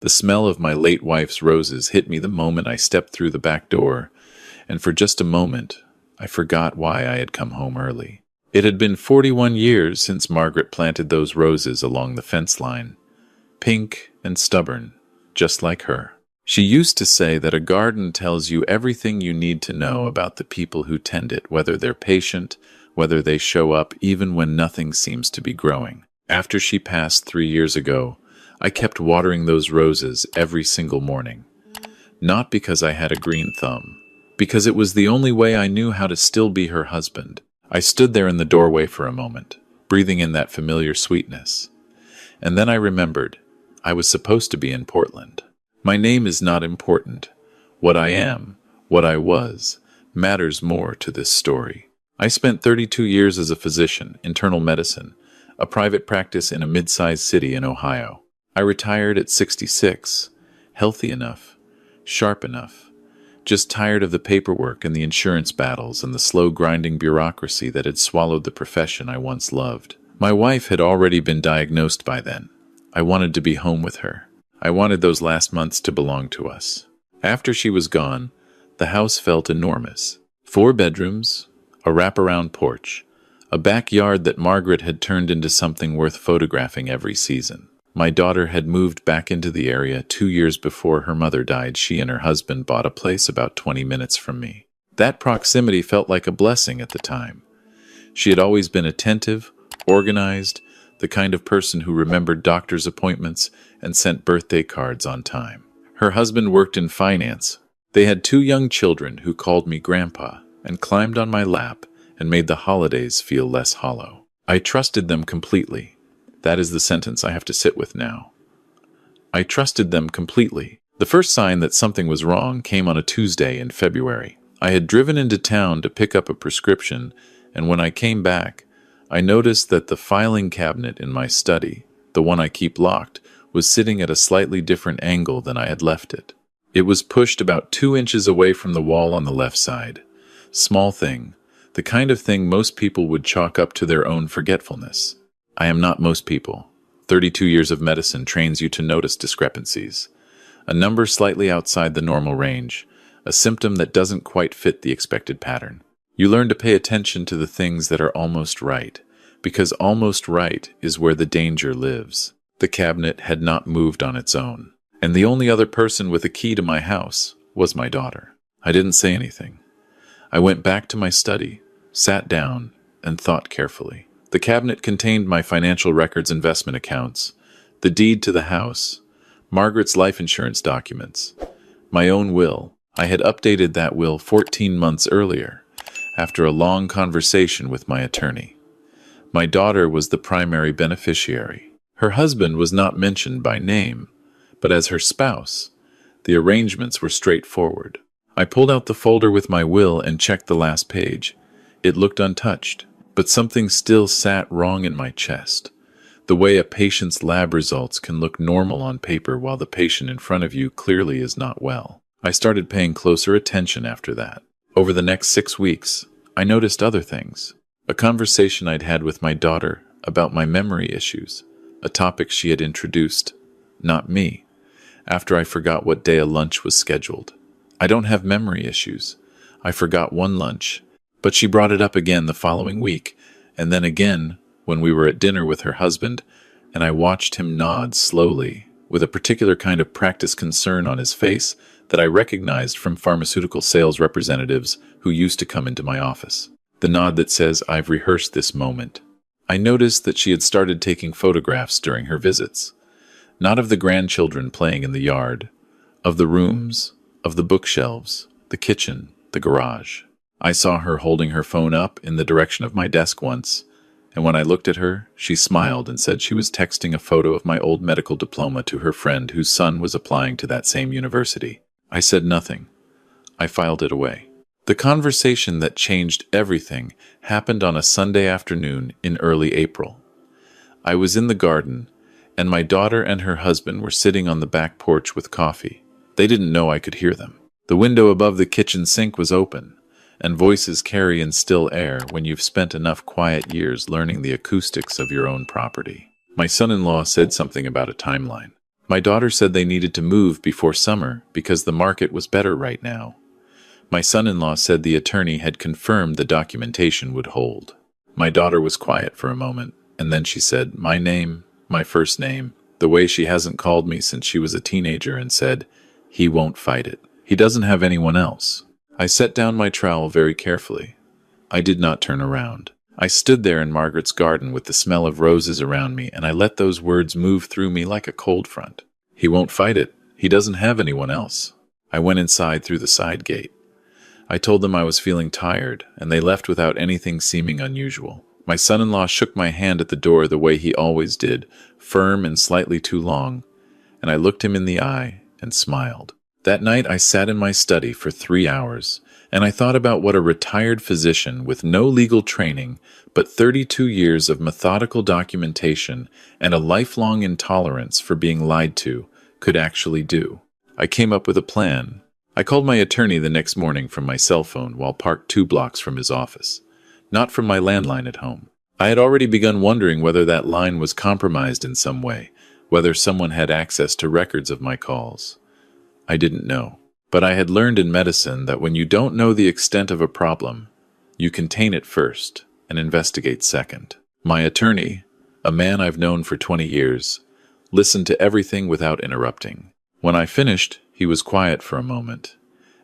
The smell of my late wife's roses hit me the moment I stepped through the back door, and for just a moment, I forgot why I had come home early. It had been 41 years since Margaret planted those roses along the fence line, pink and stubborn, just like her. She used to say that a garden tells you everything you need to know about the people who tend it, whether they're patient, whether they show up even when nothing seems to be growing. After she passed 3 years ago, I kept watering those roses every single morning. Not because I had a green thumb, because it was the only way I knew how to still be her husband. I stood there in the doorway for a moment, breathing in that familiar sweetness. And then I remembered, I was supposed to be in Portland. My name is not important. What I am, what I was, matters more to this story. I spent 32 years as a physician, internal medicine, a private practice in a mid-sized city in Ohio. I retired at 66, healthy enough, sharp enough, just tired of the paperwork and the insurance battles and the slow grinding bureaucracy that had swallowed the profession I once loved. My wife had already been diagnosed by then. I wanted to be home with her. I wanted those last months to belong to us. After she was gone, the house felt enormous. 4 bedrooms, a wraparound porch, a backyard that Margaret had turned into something worth photographing every season. My daughter had moved back into the area 2 years before her mother died. She and her husband bought a place about 20 minutes from me. That proximity felt like a blessing at the time. She had always been attentive, organized, the kind of person who remembered doctor's appointments and sent birthday cards on time. Her husband worked in finance. They had 2 young children who called me grandpa and climbed on my lap and made the holidays feel less hollow. I trusted them completely. That is the sentence I have to sit with now. I trusted them completely. The first sign that something was wrong came on a Tuesday in February. I had driven into town to pick up a prescription, and when I came back, I noticed that the filing cabinet in my study, the one I keep locked, was sitting at a slightly different angle than I had left it. It was pushed about 2 inches away from the wall on the left side. Small thing, the kind of thing most people would chalk up to their own forgetfulness. I am not most people. 32 years of medicine trains you to notice discrepancies. A number slightly outside the normal range, a symptom that doesn't quite fit the expected pattern. You learn to pay attention to the things that are almost right, because almost right is where the danger lives. The cabinet had not moved on its own, and the only other person with a key to my house was my daughter. I didn't say anything. I went back to my study, sat down, and thought carefully. The cabinet contained my financial records, investment accounts, the deed to the house, Margaret's life insurance documents, my own will. I had updated that will 14 months earlier, after a long conversation with my attorney. My daughter was the primary beneficiary. Her husband was not mentioned by name, but as her spouse, the arrangements were straightforward. I pulled out the folder with my will and checked the last page. It looked untouched, but something still sat wrong in my chest. The way a patient's lab results can look normal on paper while the patient in front of you clearly is not well. I started paying closer attention after that. Over the next 6 weeks, I noticed other things. A conversation I'd had with my daughter about my memory issues, a topic she had introduced, not me, after I forgot what day a lunch was scheduled. I don't have memory issues. I forgot one lunch, but she brought it up again the following week, and then again when we were at dinner with her husband, and I watched him nod slowly, with a particular kind of practiced concern on his face that I recognized from pharmaceutical sales representatives who used to come into my office. The nod that says, "I've rehearsed this moment." I noticed that she had started taking photographs during her visits, not of the grandchildren playing in the yard, of the rooms, of the bookshelves, the kitchen, the garage. I saw her holding her phone up in the direction of my desk once, and when I looked at her, she smiled and said she was texting a photo of my old medical diploma to her friend whose son was applying to that same university. I said nothing. I filed it away. The conversation that changed everything happened on a Sunday afternoon in early April. I was in the garden, and my daughter and her husband were sitting on the back porch with coffee. They didn't know I could hear them. The window above the kitchen sink was open, and voices carry in still air when you've spent enough quiet years learning the acoustics of your own property. My son-in-law said something about a timeline. My daughter said they needed to move before summer because the market was better right now. My son-in-law said the attorney had confirmed the documentation would hold. My daughter was quiet for a moment, and then she said, my name, my first name, the way she hasn't called me since she was a teenager, and said, he won't fight it. He doesn't have anyone else. I set down my trowel very carefully. I did not turn around. I stood there in Margaret's garden with the smell of roses around me, and I let those words move through me like a cold front. He won't fight it. He doesn't have anyone else. I went inside through the side gate. I told them I was feeling tired, and they left without anything seeming unusual. My son-in-law shook my hand at the door the way he always did, firm and slightly too long, and I looked him in the eye and smiled. That night I sat in my study for 3 hours, and I thought about what a retired physician with no legal training but 32 years of methodical documentation and a lifelong intolerance for being lied to could actually do. I came up with a plan. I called my attorney the next morning from my cell phone while parked 2 blocks from his office, not from my landline at home. I had already begun wondering whether that line was compromised in some way, whether someone had access to records of my calls. I didn't know. But I had learned in medicine that when you don't know the extent of a problem, you contain it first and investigate second. My attorney, a man I've known for 20 years, listened to everything without interrupting. When I finished, he was quiet for a moment,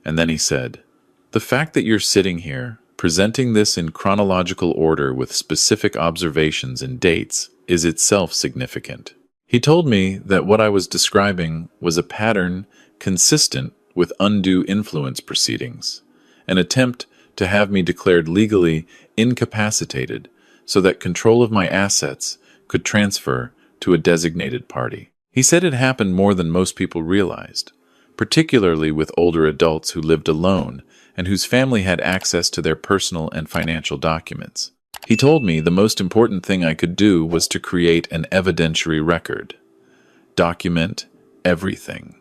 and then he said, the fact that you're sitting here, presenting this in chronological order with specific observations and dates, is itself significant. He told me that what I was describing was a pattern consistent with undue influence proceedings, an attempt to have me declared legally incapacitated so that control of my assets could transfer to a designated party. He said it happened more than most people realized, particularly with older adults who lived alone and whose family had access to their personal and financial documents. He told me the most important thing I could do was to create an evidentiary record. Document everything.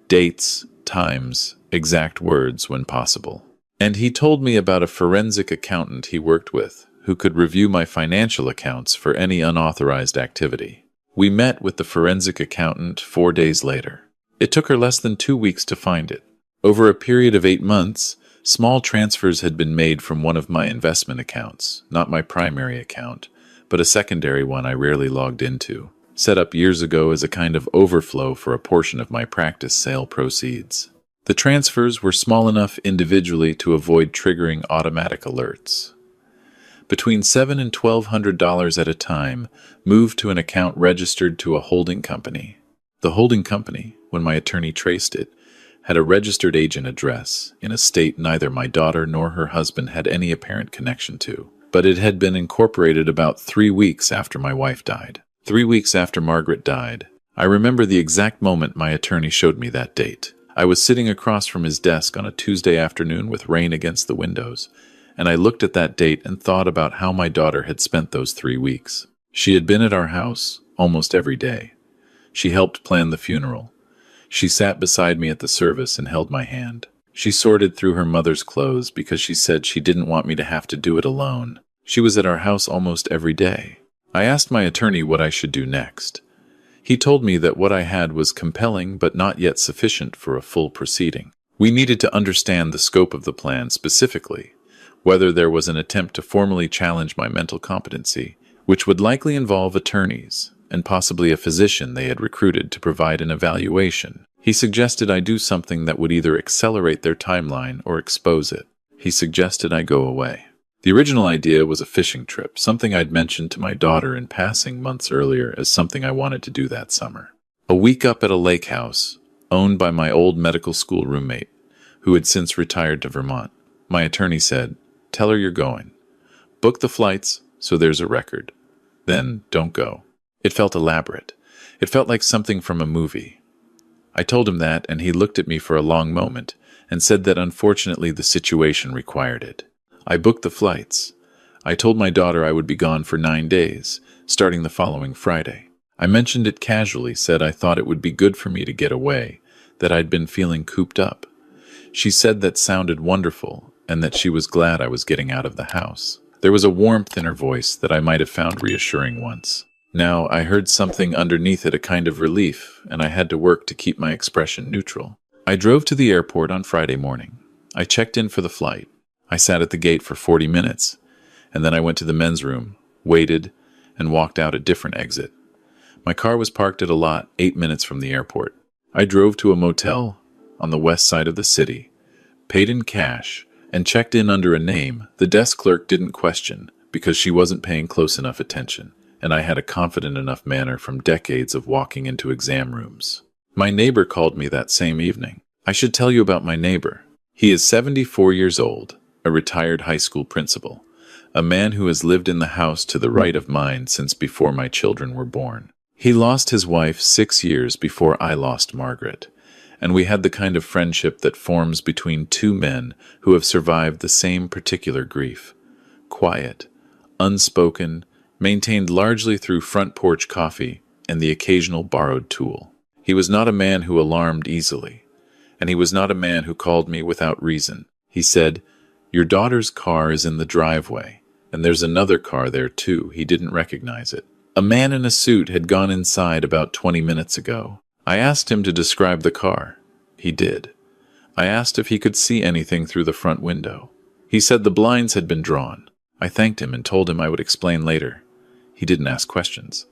Dates, times, exact words when possible. And he told me about a forensic accountant he worked with who could review my financial accounts for any unauthorized activity. We met with the forensic accountant 4 days later. It took her less than 2 weeks to find it. Over a period of 8 months, small transfers had been made from one of my investment accounts, not my primary account, but a secondary one I rarely logged into, set up years ago as a kind of overflow for a portion of my practice sale proceeds. The transfers were small enough individually to avoid triggering automatic alerts. Between $700 and $1,200 at a time moved to an account registered to a holding company. The holding company, when my attorney traced it, had a registered agent address in a state neither my daughter nor her husband had any apparent connection to, but it had been incorporated about 3 weeks after my wife died. 3 weeks after Margaret died. I remember the exact moment my attorney showed me that date. I was sitting across from his desk on a Tuesday afternoon with rain against the windows, and I looked at that date and thought about how my daughter had spent those 3 weeks. She had been at our house almost every day. She helped plan the funeral. She sat beside me at the service and held my hand. She sorted through her mother's clothes because she said she didn't want me to have to do it alone. She was at our house almost every day. I asked my attorney what I should do next. He told me that what I had was compelling but not yet sufficient for a full proceeding. We needed to understand the scope of the plan specifically, whether there was an attempt to formally challenge my mental competency, which would likely involve attorneys, and possibly a physician they had recruited to provide an evaluation. He suggested I do something that would either accelerate their timeline or expose it. He suggested I go away. The original idea was a fishing trip, something I'd mentioned to my daughter in passing months earlier as something I wanted to do that summer. A week up at a lake house, owned by my old medical school roommate, who had since retired to Vermont. My attorney said, "Tell her you're going. Book the flights so there's a record. Then don't go." It felt elaborate. It felt like something from a movie. I told him that, and he looked at me for a long moment and said that unfortunately the situation required it. I booked the flights. I told my daughter I would be gone for 9 days, starting the following Friday. I mentioned it casually, said I thought it would be good for me to get away, that I'd been feeling cooped up. She said that sounded wonderful, and that she was glad I was getting out of the house. There was a warmth in her voice that I might have found reassuring once. Now, I heard something underneath it, a kind of relief, and I had to work to keep my expression neutral. I drove to the airport on Friday morning. I checked in for the flight. I sat at the gate for 40 minutes, and then I went to the men's room, waited, and walked out a different exit. My car was parked at a lot 8 minutes from the airport. I drove to a motel on the west side of the city, paid in cash, and checked in under a name the desk clerk didn't question because she wasn't paying close enough attention, and I had a confident enough manner from decades of walking into exam rooms. My neighbor called me that same evening. I should tell you about my neighbor. He is 74 years old, a retired high school principal, a man who has lived in the house to the right of mine since before my children were born. He lost his wife 6 years before I lost Margaret, and we had the kind of friendship that forms between two men who have survived the same particular grief. Quiet, unspoken, maintained largely through front porch coffee and the occasional borrowed tool. He was not a man who alarmed easily, and he was not a man who called me without reason. He said, "Your daughter's car is in the driveway, and there's another car there too." He didn't recognize it. A man in a suit had gone inside about 20 minutes ago. I asked him to describe the car. He did. I asked if he could see anything through the front window. He said the blinds had been drawn. I thanked him and told him I would explain later. He didn't ask questions.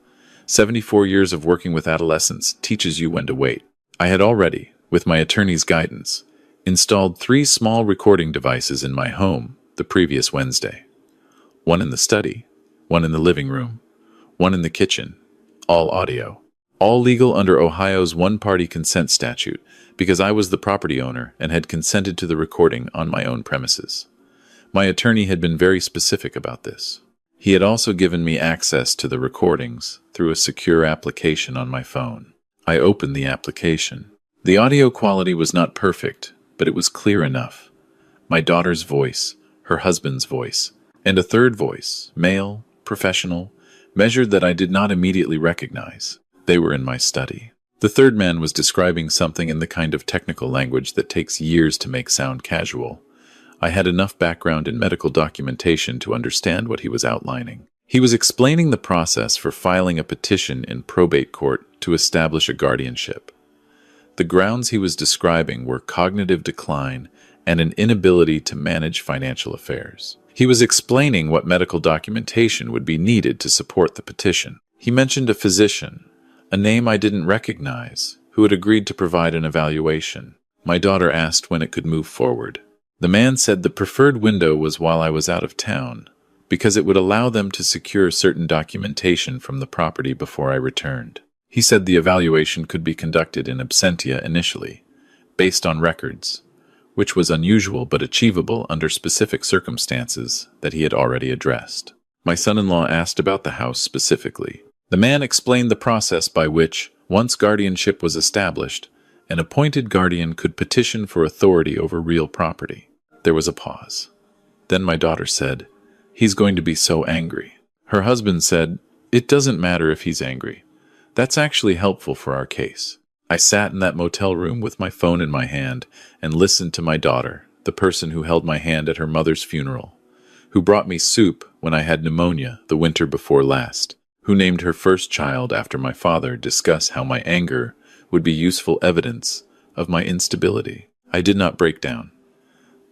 74 years of working with adolescents teaches you when to wait. I had already, with my attorney's guidance, installed 3 small recording devices in my home the previous Wednesday. One in the study, one in the living room, one in the kitchen, all audio. All legal under Ohio's one-party consent statute, because I was the property owner and had consented to the recording on my own premises. My attorney had been very specific about this. He had also given me access to the recordings through a secure application on my phone. I opened the application. The audio quality was not perfect, but it was clear enough. My daughter's voice, her husband's voice, and a third voice, male, professional, measured that I did not immediately recognize. They were in my study. The third man was describing something in the kind of technical language that takes years to make sound casual. I had enough background in medical documentation to understand what he was outlining. He was explaining the process for filing a petition in probate court to establish a guardianship. The grounds he was describing were cognitive decline and an inability to manage financial affairs. He was explaining what medical documentation would be needed to support the petition. He mentioned a physician, a name I didn't recognize, who had agreed to provide an evaluation. My daughter asked when it could move forward. The man said the preferred window was while I was out of town, because it would allow them to secure certain documentation from the property before I returned. He said the evaluation could be conducted in absentia initially, based on records, which was unusual but achievable under specific circumstances that he had already addressed. My son-in-law asked about the house specifically. The man explained the process by which, once guardianship was established, an appointed guardian could petition for authority over real property. There was a pause. Then my daughter said, "He's going to be so angry." Her husband said, "It doesn't matter if he's angry. That's actually helpful for our case." I sat in that motel room with my phone in my hand and listened to my daughter, the person who held my hand at her mother's funeral, who brought me soup when I had pneumonia the winter before last, who named her first child after my father, discuss how my anger would be useful evidence of my instability. I did not break down.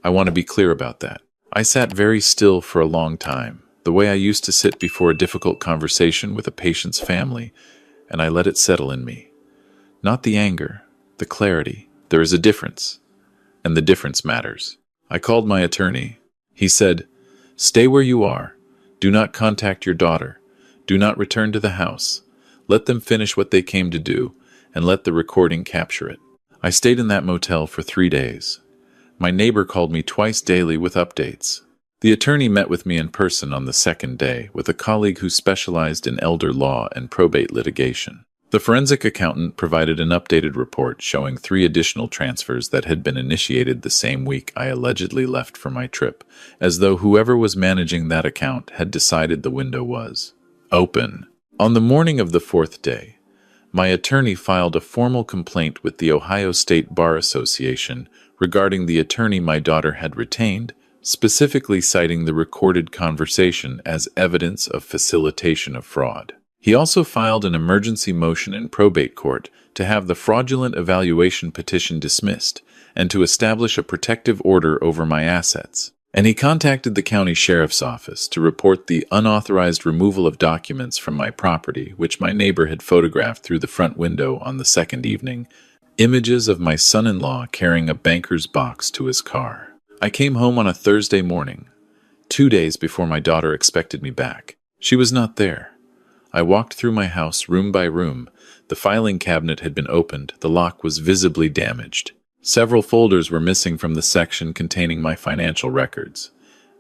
I want to be clear about that. I sat very still for a long time, the way I used to sit before a difficult conversation with a patient's family, and I let it settle in me. Not the anger, the clarity. There is a difference, and the difference matters. I called my attorney. He said, "Stay where you are. Do not contact your daughter. Do not return to the house. Let them finish what they came to do, and let the recording capture it." I stayed in that motel for 3 days. My neighbor called me twice daily with updates. The attorney met with me in person on the second day with a colleague who specialized in elder law and probate litigation. The forensic accountant provided an updated report showing 3 additional transfers that had been initiated the same week I allegedly left for my trip, as though whoever was managing that account had decided the window was open. On the morning of the 4th day, my attorney filed a formal complaint with the Ohio State Bar Association regarding the attorney my daughter had retained, specifically citing the recorded conversation as evidence of facilitation of fraud. He also filed an emergency motion in probate court to have the fraudulent evaluation petition dismissed and to establish a protective order over my assets. And he contacted the county sheriff's office to report the unauthorized removal of documents from my property, which my neighbor had photographed through the front window on the second evening, images of my son-in-law carrying a banker's box to his car. I came home on a Thursday morning, 2 days before my daughter expected me back. She was not there. I walked through my house room by room. The filing cabinet had been opened. The lock was visibly damaged. Several folders were missing from the section containing my financial records.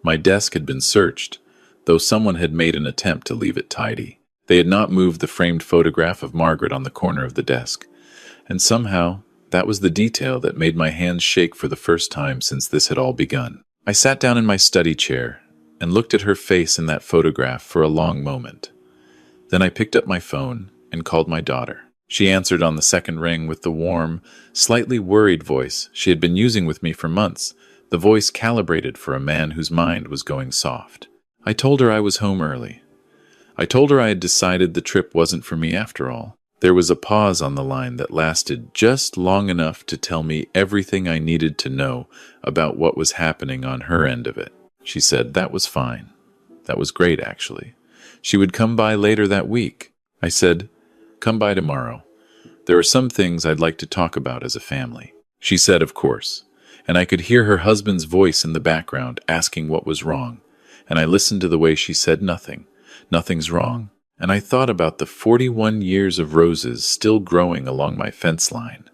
My desk had been searched, though someone had made an attempt to leave it tidy. They had not moved the framed photograph of Margaret on the corner of the desk. And somehow, that was the detail that made my hands shake for the first time since this had all begun. I sat down in my study chair and looked at her face in that photograph for a long moment. Then I picked up my phone and called my daughter. She answered on the second ring with the warm, slightly worried voice she had been using with me for months, the voice calibrated for a man whose mind was going soft. I told her I was home early. I told her I had decided the trip wasn't for me after all. There was a pause on the line that lasted just long enough to tell me everything I needed to know about what was happening on her end of it. She said, "That was fine. That was great, actually. She would come by later that week." I said, "Come by tomorrow. There are some things I'd like to talk about as a family." She said, "Of course," and I could hear her husband's voice in the background asking what was wrong, and I listened to the way she said nothing. Nothing's wrong. And I thought about the 41 years of roses still growing along my fence line,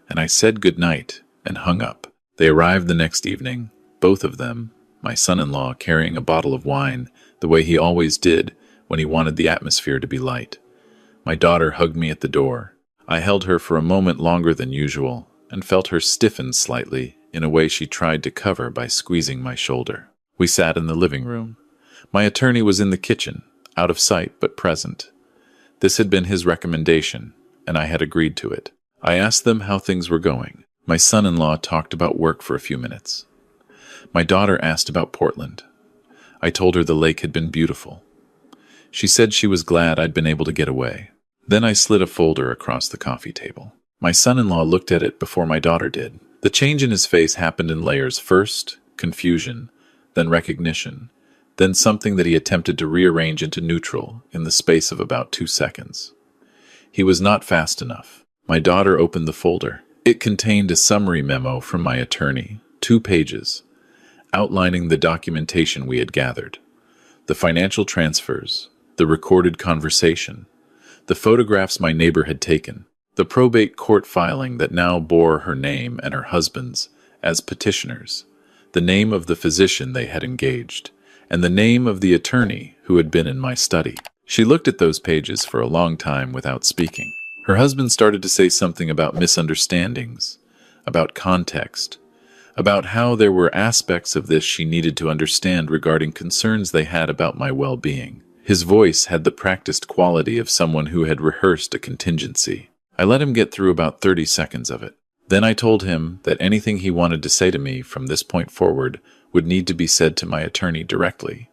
and I said goodnight and hung up. They arrived the next evening, both of them, my son-in-law carrying a bottle of wine, the way he always did when he wanted the atmosphere to be light. My daughter hugged me at the door. I held her for a moment longer than usual and felt her stiffen slightly in a way she tried to cover by squeezing my shoulder. We sat in the living room. My attorney was in the kitchen, out of sight but present. This had been his recommendation, and I had agreed to it. I asked them how things were going. My son-in-law talked about work for a few minutes. My daughter asked about Portland. I told her the lake had been beautiful. She said she was glad I'd been able to get away. Then I slid a folder across the coffee table. My son-in-law looked at it before my daughter did. The change in his face happened in layers. First, confusion, then recognition, then something that he attempted to rearrange into neutral in the space of about 2 seconds. He was not fast enough. My daughter opened the folder. It contained a summary memo from my attorney, 2 pages, outlining the documentation we had gathered, the financial transfers, the recorded conversation, the photographs my neighbor had taken, the probate court filing that now bore her name and her husband's as petitioners, the name of the physician they had engaged, and the name of the attorney who had been in my study. She looked at those pages for a long time without speaking. Her husband started to say something about misunderstandings, about context, about how there were aspects of this she needed to understand regarding concerns they had about my well-being. His voice had the practiced quality of someone who had rehearsed a contingency. I let him get through about 30 seconds of it. Then I told him that anything he wanted to say to me from this point forward would need to be said to my attorney directly,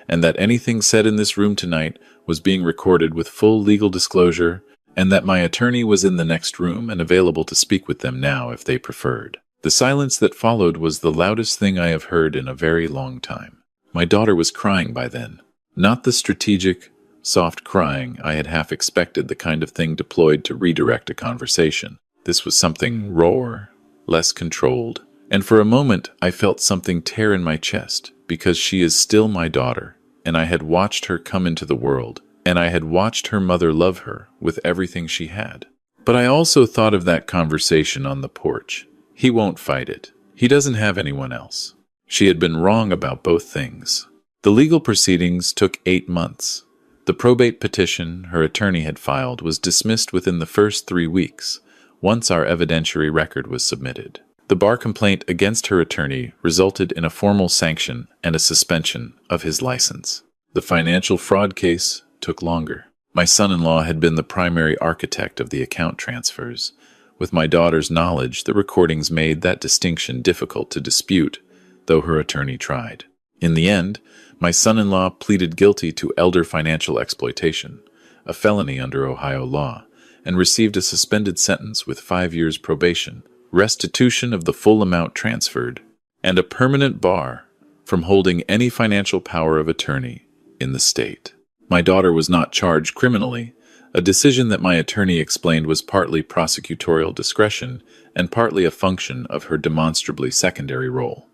and that anything said in this room tonight was being recorded with full legal disclosure, and that my attorney was in the next room and available to speak with them now if they preferred. The silence that followed was the loudest thing I have heard in a very long time. My daughter was crying by then. Not the strategic, soft crying I had half expected, the kind of thing deployed to redirect a conversation. This was something rawer, less controlled. And for a moment I felt something tear in my chest, because she is still my daughter, and I had watched her come into the world, and I had watched her mother love her with everything she had. But I also thought of that conversation on the porch. He won't fight it. He doesn't have anyone else. She had been wrong about both things. The legal proceedings took 8 months. The probate petition her attorney had filed was dismissed within the first 3 weeks, once our evidentiary record was submitted. The bar complaint against her attorney resulted in a formal sanction and a suspension of his license. The financial fraud case took longer. My son-in-law had been the primary architect of the account transfers. With my daughter's knowledge, the recordings made that distinction difficult to dispute, though her attorney tried. In the end, my son-in-law pleaded guilty to elder financial exploitation, a felony under Ohio law, and received a suspended sentence with 5 years probation, restitution of the full amount transferred, and a permanent bar from holding any financial power of attorney in the state. My daughter was not charged criminally, a decision that my attorney explained was partly prosecutorial discretion and partly a function of her demonstrably secondary role.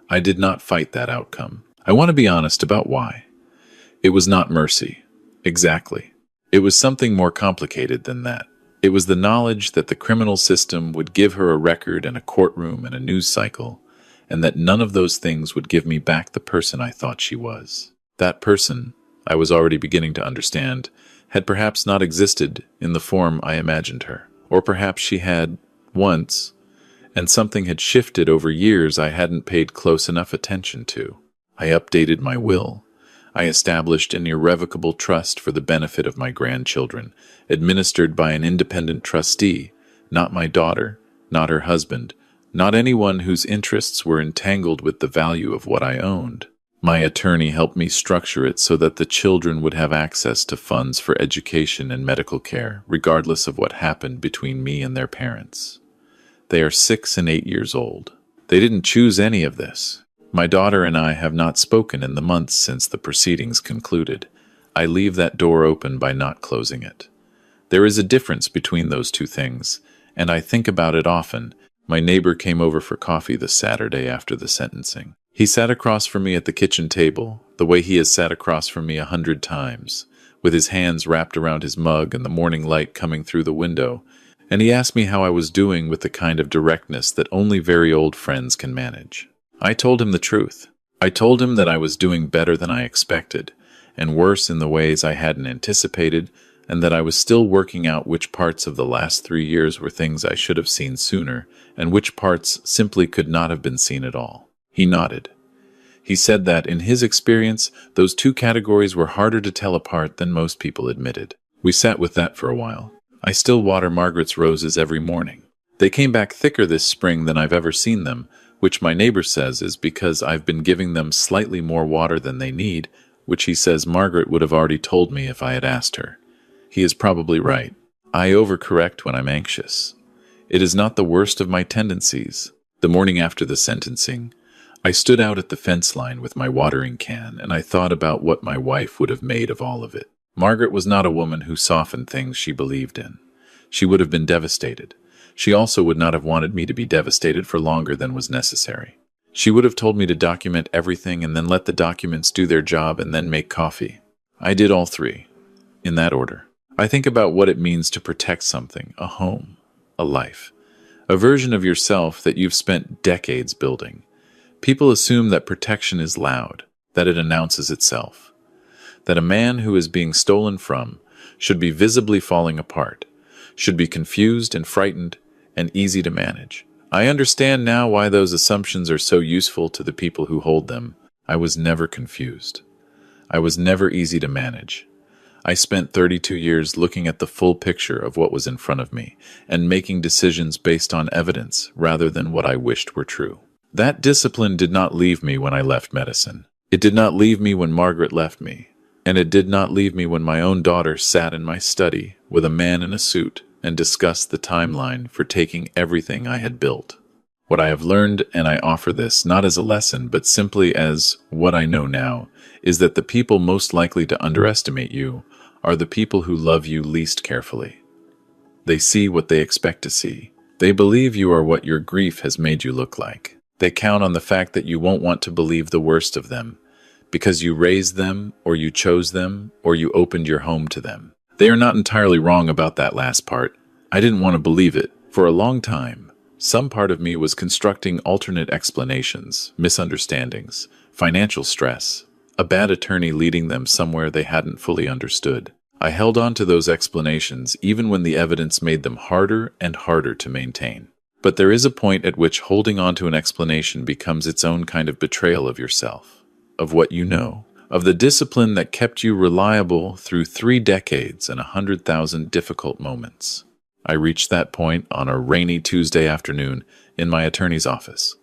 I did not fight that outcome. I want to be honest about why. It was not mercy. Exactly. It was something more complicated than that. It was the knowledge that the criminal system would give her a record and a courtroom and a news cycle, and that none of those things would give me back the person I thought she was. That person, I was already beginning to understand, had perhaps not existed in the form I imagined her. Or perhaps she had, once, and something had shifted over years I hadn't paid close enough attention to. I updated my will. I established an irrevocable trust for the benefit of my grandchildren, administered by an independent trustee, not my daughter, not her husband, not anyone whose interests were entangled with the value of what I owned. My attorney helped me structure it so that the children would have access to funds for education and medical care, regardless of what happened between me and their parents. They are 6 and 8 years old. They didn't choose any of this. My daughter and I have not spoken in the months since the proceedings concluded. I leave that door open by not closing it. There is a difference between those two things, and I think about it often. My neighbor came over for coffee the Saturday after the sentencing. He sat across from me at the kitchen table, the way he has sat across from me 100 times, with his hands wrapped around his mug and the morning light coming through the window, and he asked me how I was doing with the kind of directness that only very old friends can manage. I told him the truth. I told him that I was doing better than I expected, and worse in the ways I hadn't anticipated, and that I was still working out which parts of the last 3 years were things I should have seen sooner, and which parts simply could not have been seen at all. He nodded. He said that, in his experience, those two categories were harder to tell apart than most people admitted. We sat with that for a while. I still water Margaret's roses every morning. They came back thicker this spring than I've ever seen them, which my neighbor says is because I've been giving them slightly more water than they need, which he says Margaret would have already told me if I had asked her. He is probably right. I overcorrect when I'm anxious. It is not the worst of my tendencies. The morning after the sentencing, I stood out at the fence line with my watering can, and I thought about what my wife would have made of all of it. Margaret was not a woman who softened things she believed in. She would have been devastated. She also would not have wanted me to be devastated for longer than was necessary. She would have told me to document everything and then let the documents do their job and then make coffee. I did all three, in that order. I think about what it means to protect something, a home, a life, a version of yourself that you've spent decades building. People assume that protection is loud, that it announces itself, that a man who is being stolen from should be visibly falling apart, should be confused and frightened and easy to manage. I understand now why those assumptions are so useful to the people who hold them. I was never confused. I was never easy to manage. I spent 32 years looking at the full picture of what was in front of me and making decisions based on evidence rather than what I wished were true. That discipline did not leave me when I left medicine. It did not leave me when Margaret left me, and it did not leave me when my own daughter sat in my study with a man in a suit and discussed the timeline for taking everything I had built. What I have learned, and I offer this not as a lesson but simply as what I know now, is that the people most likely to underestimate you are the people who love you least carefully. They see what they expect to see. They believe you are what your grief has made you look like. They count on the fact that you won't want to believe the worst of them, because you raised them, or you chose them, or you opened your home to them. They are not entirely wrong about that last part. I didn't want to believe it. For a long time, some part of me was constructing alternate explanations, misunderstandings, financial stress, a bad attorney leading them somewhere they hadn't fully understood. I held on to those explanations even when the evidence made them harder and harder to maintain. But there is a point at which holding on to an explanation becomes its own kind of betrayal of yourself, of what you know, of the discipline that kept you reliable through 3 decades and 100,000 difficult moments. I reached that point on a rainy Tuesday afternoon in my attorney's office,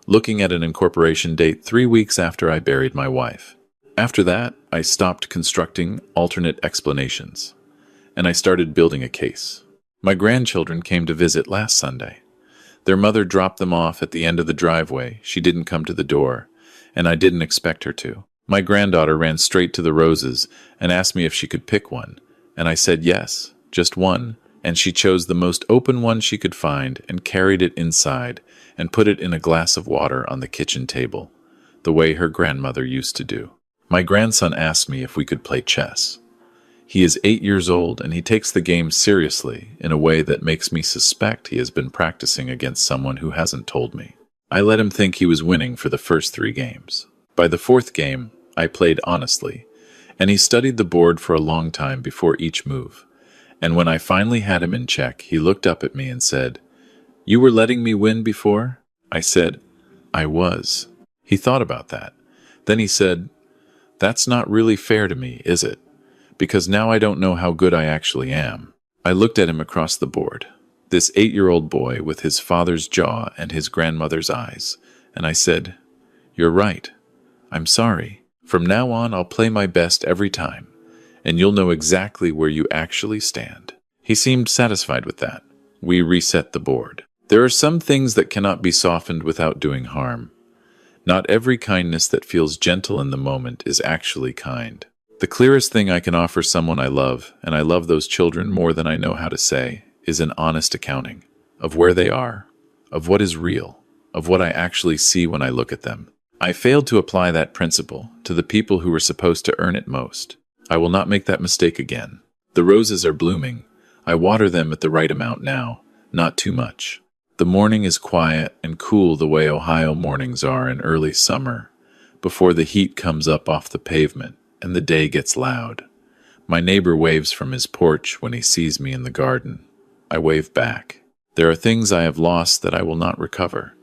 looking at an incorporation date 3 weeks after I buried my wife. After that, I stopped constructing alternate explanations. and I started building a case. My grandchildren came to visit last Sunday. Their mother dropped them off at the end of the driveway. She didn't come to the door, and I didn't expect her to. My granddaughter ran straight to the roses and asked me if she could pick one, and I said yes, just one, and she chose the most open one she could find and carried it inside and put it in a glass of water on the kitchen table, the way her grandmother used to do. My grandson asked me if we could play chess. He is 8 years old, and he takes the game seriously in a way that makes me suspect he has been practicing against someone who hasn't told me. I let him think he was winning for the first 3 games. By the 4th game, I played honestly, and he studied the board for a long time before each move. And when I finally had him in check, he looked up at me and said, "You were letting me win before?" I said, "I was." He thought about that. Then he said, "That's not really fair to me, is it? Because now I don't know how good I actually am." I looked at him across the board, this 8-year-old boy with his father's jaw and his grandmother's eyes, and I said, "You're right. I'm sorry. From now on, I'll play my best every time, and you'll know exactly where you actually stand." He seemed satisfied with that. We reset the board. There are some things that cannot be softened without doing harm. Not every kindness that feels gentle in the moment is actually kind. The clearest thing I can offer someone I love, and I love those children more than I know how to say, is an honest accounting of where they are, of what is real, of what I actually see when I look at them. I failed to apply that principle to the people who were supposed to earn it most. I will not make that mistake again. The roses are blooming. I water them at the right amount now, not too much. The morning is quiet and cool the way Ohio mornings are in early summer, before the heat comes up off the pavement and the day gets loud. My neighbor waves from his porch when he sees me in the garden. I wave back. There are things I have lost that I will not recover.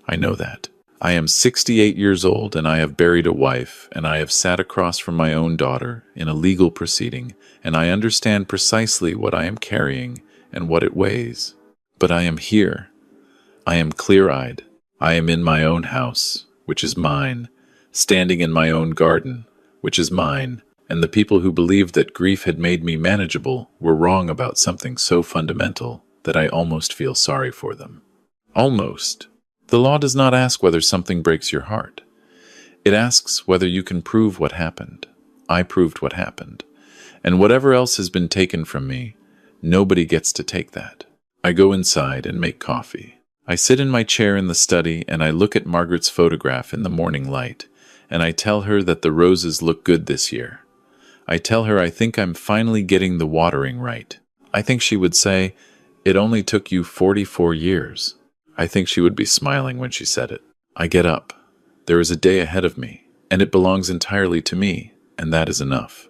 I know that. I am 68 years old, and I have buried a wife, and I have sat across from my own daughter in a legal proceeding, and I understand precisely what I am carrying and what it weighs. But I am here. I am clear-eyed. I am in my own house, which is mine, standing in my own garden, which is mine, and the people who believed that grief had made me manageable were wrong about something so fundamental that I almost feel sorry for them. Almost. The law does not ask whether something breaks your heart. It asks whether you can prove what happened. I proved what happened. And whatever else has been taken from me, nobody gets to take that. I go inside and make coffee. I sit in my chair in the study and I look at Margaret's photograph in the morning light, and I tell her that the roses look good this year. I tell her I think I'm finally getting the watering right. I think she would say, "It only took you 44 years. I think she would be smiling when she said it. I get up. There is a day ahead of me, and it belongs entirely to me, and that is enough.